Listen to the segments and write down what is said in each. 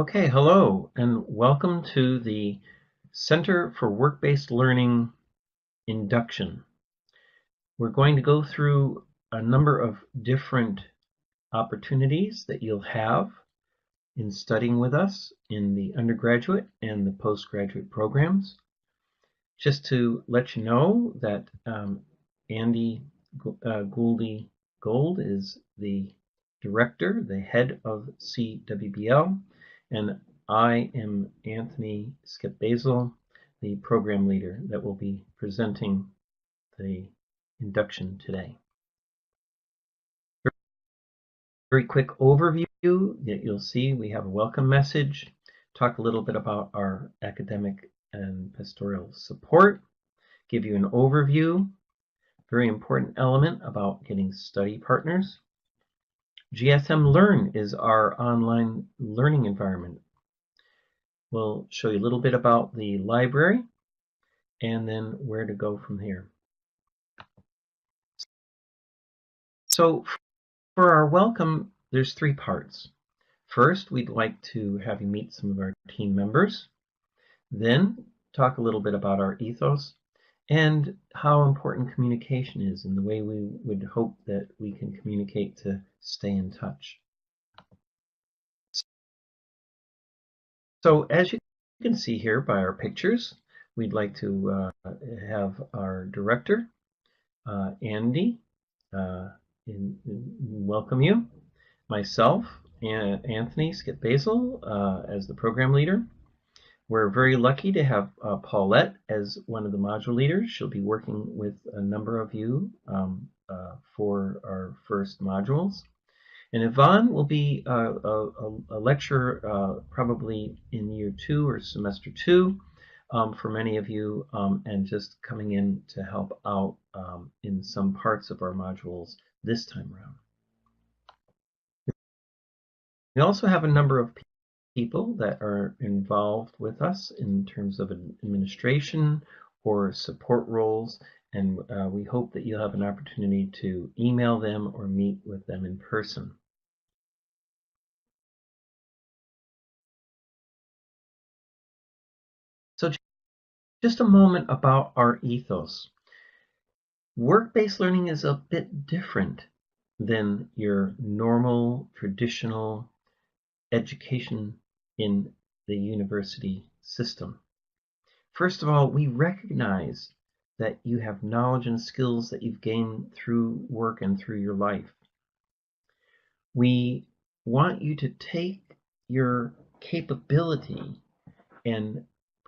Okay, hello, and welcome to the Center for Work-Based Learning Induction. We're going to go through a number of different opportunities that you'll have in studying with us in the undergraduate and the postgraduate programs. Just to let you know that Andy Gouldy Gold is the director, the head of CWBL, and I am Anthony Skip-Basil, the program leader that will be presenting the induction today. Very quick overview that you'll see. We have a welcome message, talk a little bit about our academic and pastoral support, give you an overview, very important element about getting study partners. GSM Learn is our online learning environment. We'll show you a little bit about the library and then where to go from here. So for our welcome, there's three parts. First, we'd like to have you meet some of our team members. Then talk a little bit about our ethos and how important communication is and the way we would hope that we can communicate to stay in touch. So as you can see here by our pictures, we'd like to have our director, Andy, welcome you, myself, and Anthony Skip-Basil as the program leader. We're very lucky to have Paulette as one of the module leaders. She'll be working with a number of you for our first modules. And Yvonne will be a lecturer probably in year 2 or semester 2 for many of you, and just coming in to help out in some parts of our modules this time around. We also have a number of people that are involved with us in terms of administration or support roles, and we hope that you'll have an opportunity to email them or meet with them in person. So just a moment about our ethos. Work-based learning is a bit different than your normal, traditional education in the university system. First of all, we recognize that you have knowledge and skills that you've gained through work and through your life. We want you to take your capability and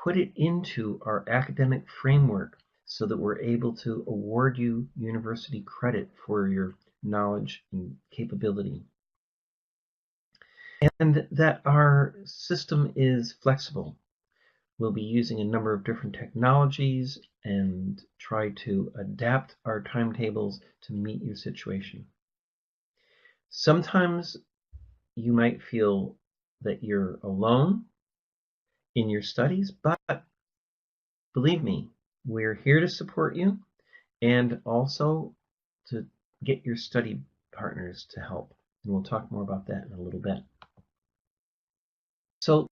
put it into our academic framework so that we're able to award you university credit for your knowledge and capability. And that our system is flexible. We'll be using a number of different technologies and try to adapt our timetables to meet your situation. Sometimes you might feel that you're alone in your studies, but believe me, we're here to support you and also to get your study partners to help. And we'll talk more about that in a little bit. So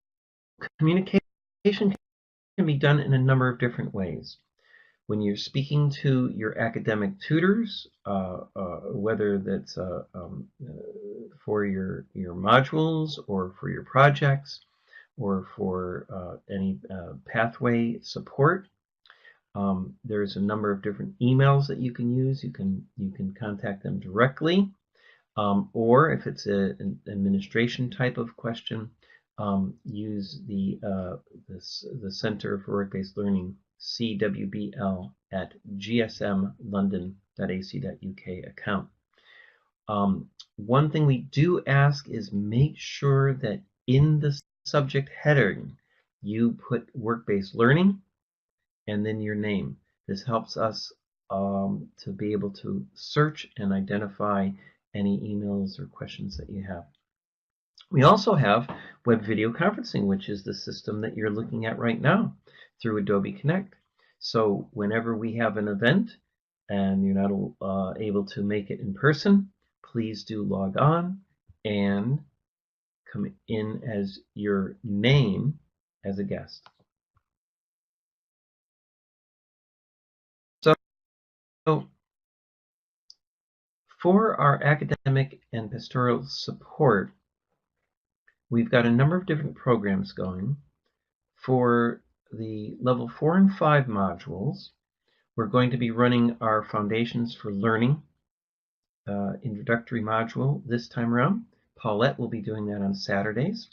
communication can be done in a number of different ways. When you're speaking to your academic tutors, whether that's for your modules or for your projects or for any pathway support, there's a number of different emails that you can use. You can contact them directly, or if it's an administration type of question, use the Center for Work-Based Learning, CWBL, at gsmlondon.ac.uk account. One thing we do ask is make sure that in the subject heading you put work-based learning and then your name. This helps us to be able to search and identify any emails or questions that you have. We also have web video conferencing, which is the system that you're looking at right now through Adobe Connect. So whenever we have an event and you're not able to make it in person, please do log on and come in as your name as a guest. So for our academic and pastoral support, we've got a number of different programs going. For the level 4 and 5 modules, we're going to be running our Foundations for Learning introductory module this time around. Paulette will be doing that on Saturdays.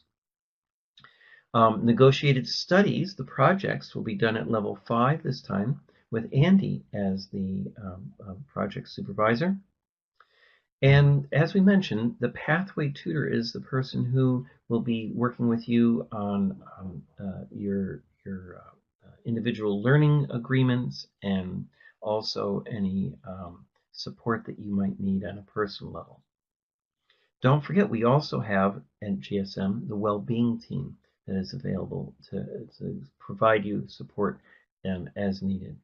Negotiated studies, the projects, will be done at level 5 this time with Andy as the project supervisor. And as we mentioned, the pathway tutor is the person who will be working with you on your individual learning agreements and also any support that you might need on a personal level. Don't forget, we also have at GSM the well-being team that is available to provide you support as needed.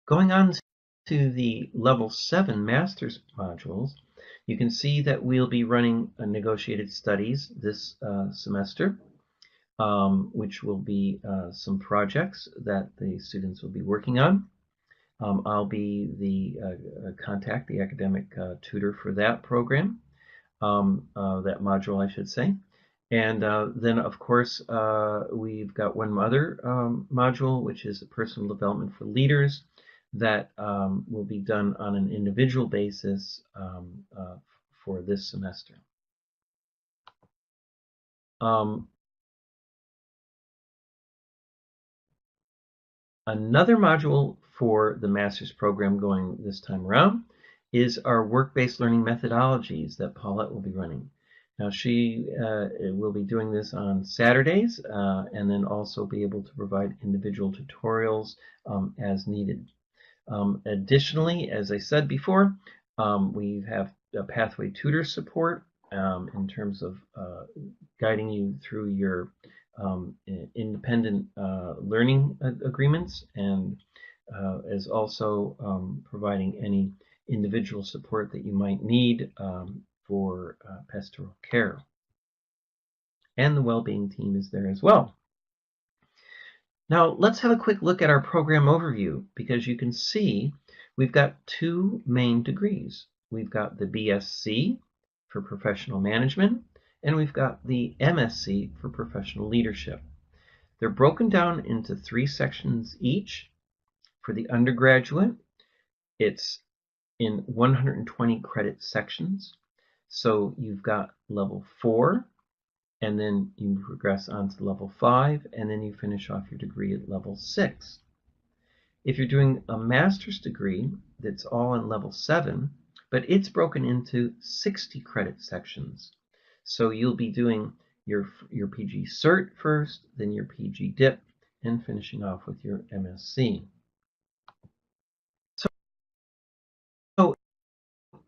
Going on to the level 7 master's modules, you can see that we'll be running negotiated studies this semester, which will be some projects that the students will be working on. I'll be the the academic tutor for that program, that module, I should say. And then, of course, we've got one other module, which is personal development for leaders, that will be done on an individual basis for this semester. Another module for the master's program going this time around is our work-based learning methodologies that Paulette will be running. Now she will be doing this on Saturdays and then also be able to provide individual tutorials as needed. Additionally, as I said before, we have a pathway tutor support in terms of guiding you through your independent learning agreements, and is also providing any individual support that you might need for pastoral care. And the well-being team is there as well. Now let's have a quick look at our program overview, because you can see we've got two main degrees. We've got the BSc for professional management, and we've got the MSc for professional leadership. They're broken down into 3 sections each. For the undergraduate, it's in 120 credit sections. So you've got level 4, and then you progress on to level 5, and then you finish off your degree at level 6. If you're doing a master's degree, that's all in level 7, but it's broken into 60 credit sections. So you'll be doing your PG Cert first, then your PG Dip, and finishing off with your MSc. So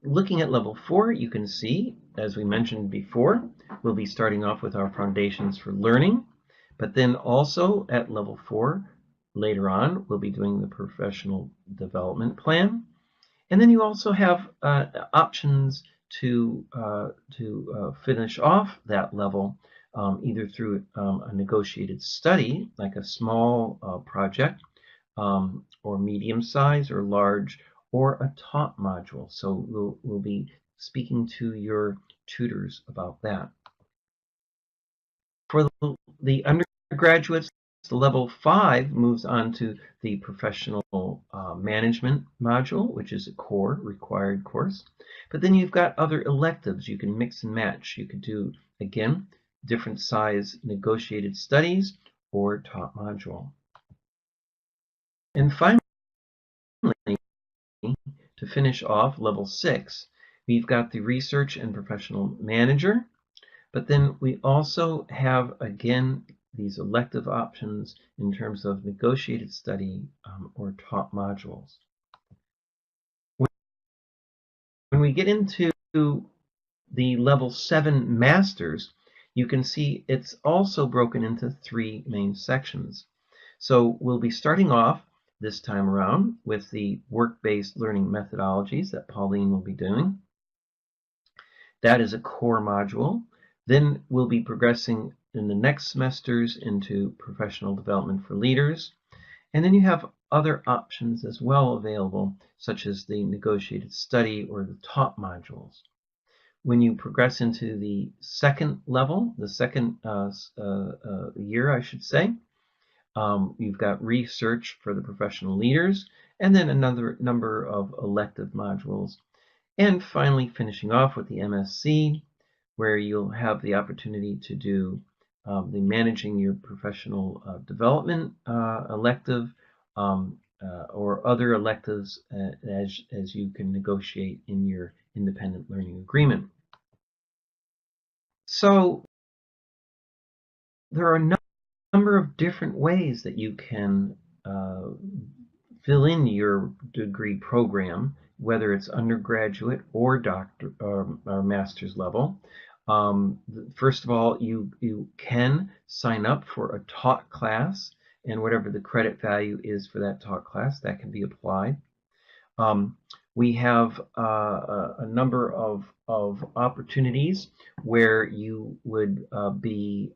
looking at level 4, you can see, as we mentioned before, we'll be starting off with our Foundations for Learning, but then also at level 4, later on, we'll be doing the Professional Development Plan. And then you also have options to finish off that level either through a negotiated study, like a small project, or medium size or large, or a taught module. So we'll be speaking to your tutors about that. For the undergraduates, the level 5 moves on to the professional management module, which is a core required course. But then you've got other electives you can mix and match. You could do, again, different size negotiated studies or taught module. And finally, to finish off level 6, we've got the research and professional manager, but then we also have, again, these elective options in terms of negotiated study or taught modules. When we get into the level 7 masters, you can see it's also broken into 3 main sections. So we'll be starting off this time around with the work-based learning methodologies that Pauline will be doing. That is a core module. Then we'll be progressing in the next semesters into professional development for leaders. And then you have other options as well available, such as the negotiated study or the taught modules. When you progress into the second level, the second year, I should say, you've got research for the professional leaders, and then another number of elective modules. And finally, finishing off with the MSc, where you'll have the opportunity to do the managing your professional development elective or other electives as you can negotiate in your independent learning agreement. So there are a number of different ways that you can fill in your degree program, whether it's undergraduate or doctor or master's level. First of all, you can sign up for a taught class, and whatever the credit value is for that taught class, that can be applied. We have a number of opportunities where you would be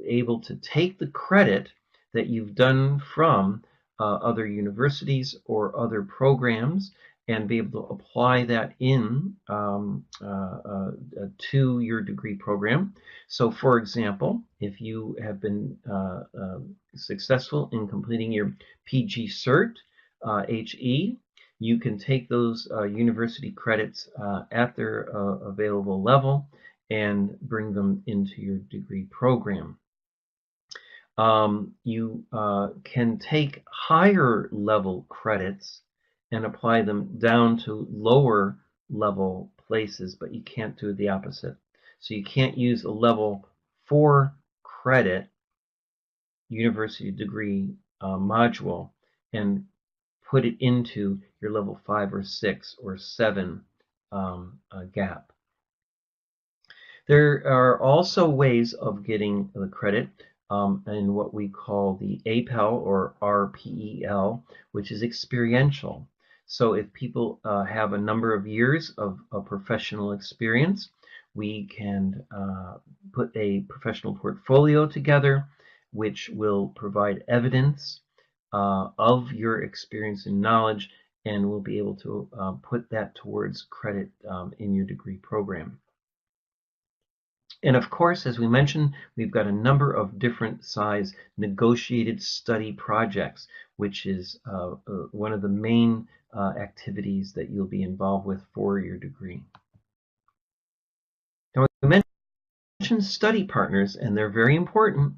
able to take the credit that you've done from other universities or other programs and be able to apply that in to your degree program. So for example, if you have been successful in completing your PG Cert, HE, you can take those university credits at their available level and bring them into your degree program. You can take higher level credits and apply them down to lower level places, but you can't do the opposite. So you can't use a level 4 credit university degree module and put it into your level 5 or 6 or 7 gap. There are also ways of getting the credit in what we call the APEL or RPEL, which is experiential. So if people have a number of years of professional experience, we can put a professional portfolio together, which will provide evidence of your experience and knowledge, and we'll be able to put that towards credit in your degree program. And of course, as we mentioned, we've got a number of different size negotiated study projects, which is one of the main activities that you'll be involved with for your degree. Now, we mentioned study partners, and they're very important.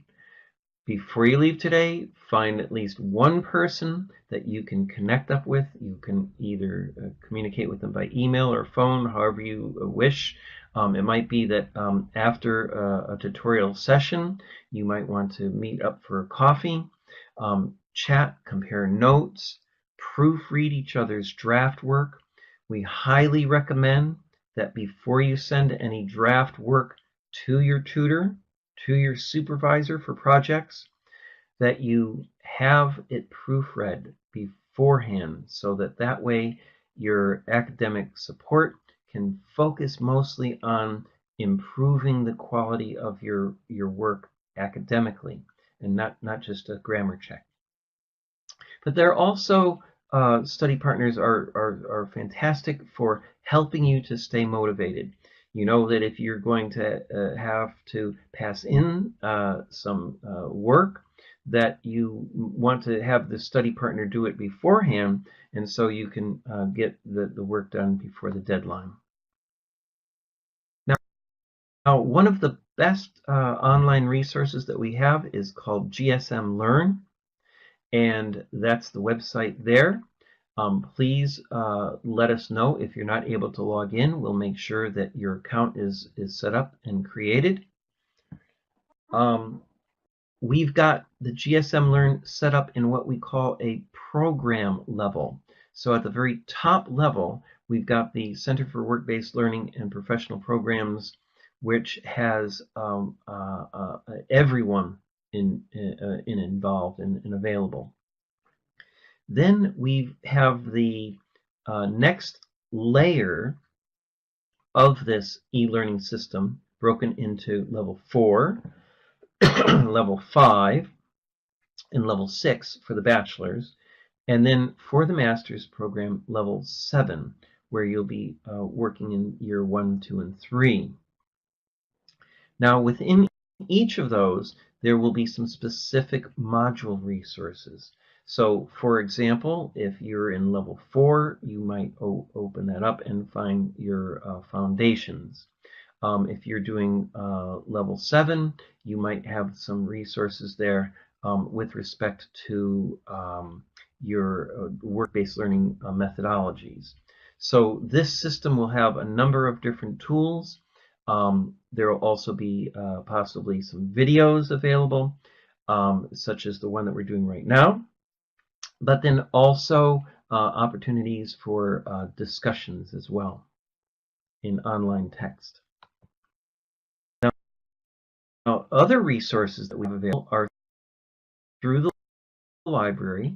Before you leave today, find at least one person that you can connect up with. You can either communicate with them by email or phone, however you wish. It might be that after a tutorial session, you might want to meet up for coffee, chat, compare notes, proofread each other's draft work. We highly recommend that before you send any draft work to your tutor, to your supervisor for projects, that you have it proofread beforehand so that way your academic support can focus mostly on improving the quality of your work academically and not just a grammar check. But there are also study partners are fantastic for helping you to stay motivated. You know that if you're going to have to pass in some work, that you want to have the study partner do it beforehand, and so you can get the work done before the deadline. Now, one of the best online resources that we have is called GSM Learn, and that's the website there. Please let us know if you're not able to log in. We'll make sure that your account is set up and created. We've got the GSM Learn set up in what we call a program level. So at the very top level, we've got the Center for Work-Based Learning and Professional Programs, which has everyone involved and available. Then we have the next layer of this e-learning system broken into level 4, level 5, and level 6 for the bachelor's, and then for the master's program, level 7, where you'll be working in year 1, 2, and 3. Now, within each of those, there will be some specific module resources. So, for example, if you're in level 4, you might open that up and find your foundations. If you're doing level 7, you might have some resources there with respect to your work-based learning methodologies. So this system will have a number of different tools. There will also be possibly some videos available, such as the one that we're doing right now, but then also opportunities for discussions as well in online text. Now, other resources that we have available are through the library.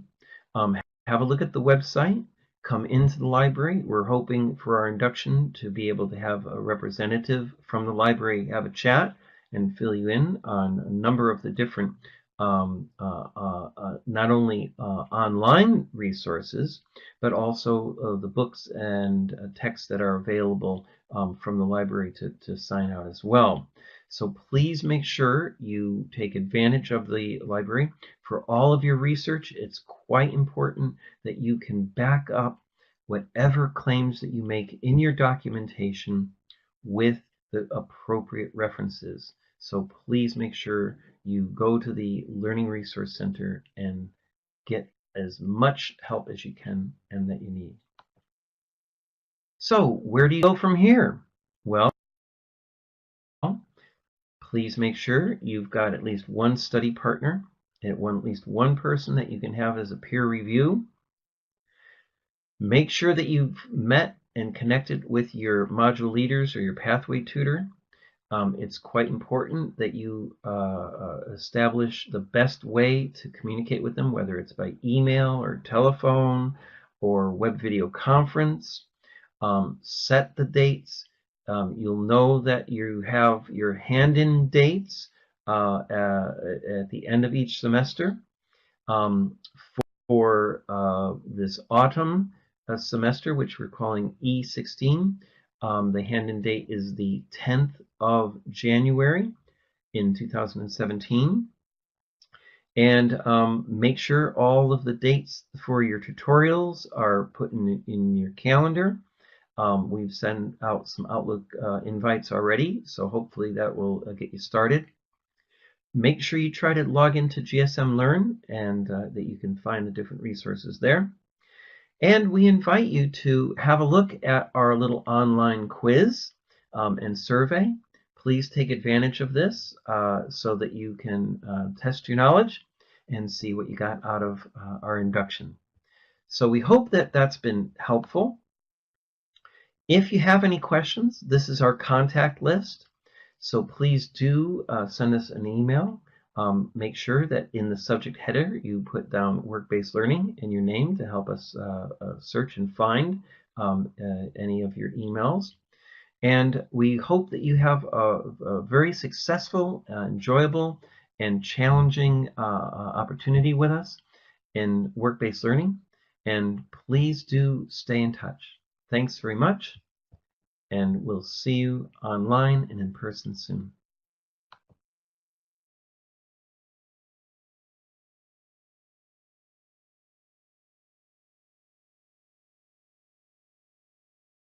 Have a look at the website. Come into the library. We're hoping for our induction to be able to have a representative from the library have a chat and fill you in on a number of the different not only online resources, but also the books and texts that are available from the library to sign out as well. So please make sure you take advantage of the library. For all of your research, it's quite important that you can back up whatever claims that you make in your documentation with the appropriate references. So please make sure you go to the Learning Resource Center and get as much help as you can and that you need. So where do you go from here? Well, please make sure you've got at least one study partner, at least one person that you can have as a peer review. Make sure that you've met and connected with your module leaders or your pathway tutor. It's quite important that you establish the best way to communicate with them, whether it's by email or telephone or web video conference. Set the dates. You'll know that you have your hand-in dates at the end of each semester. For this autumn semester, which we're calling E16, the hand-in date is the 10th of January in 2017. And make sure all of the dates for your tutorials are put in your calendar. We've sent out some Outlook invites already, so hopefully that will get you started. Make sure you try to log into GSM Learn and that you can find the different resources there. And we invite you to have a look at our little online quiz and survey. Please take advantage of this so that you can test your knowledge and see what you got out of our induction. So we hope that that's been helpful. If you have any questions, this is our contact list. So please do send us an email. Make sure that in the subject header you put down work-based learning and your name to help us search and find any of your emails. And we hope that you have a very successful, enjoyable, and challenging opportunity with us in work-based learning. And please do stay in touch. Thanks very much, and we'll see you online and in person soon.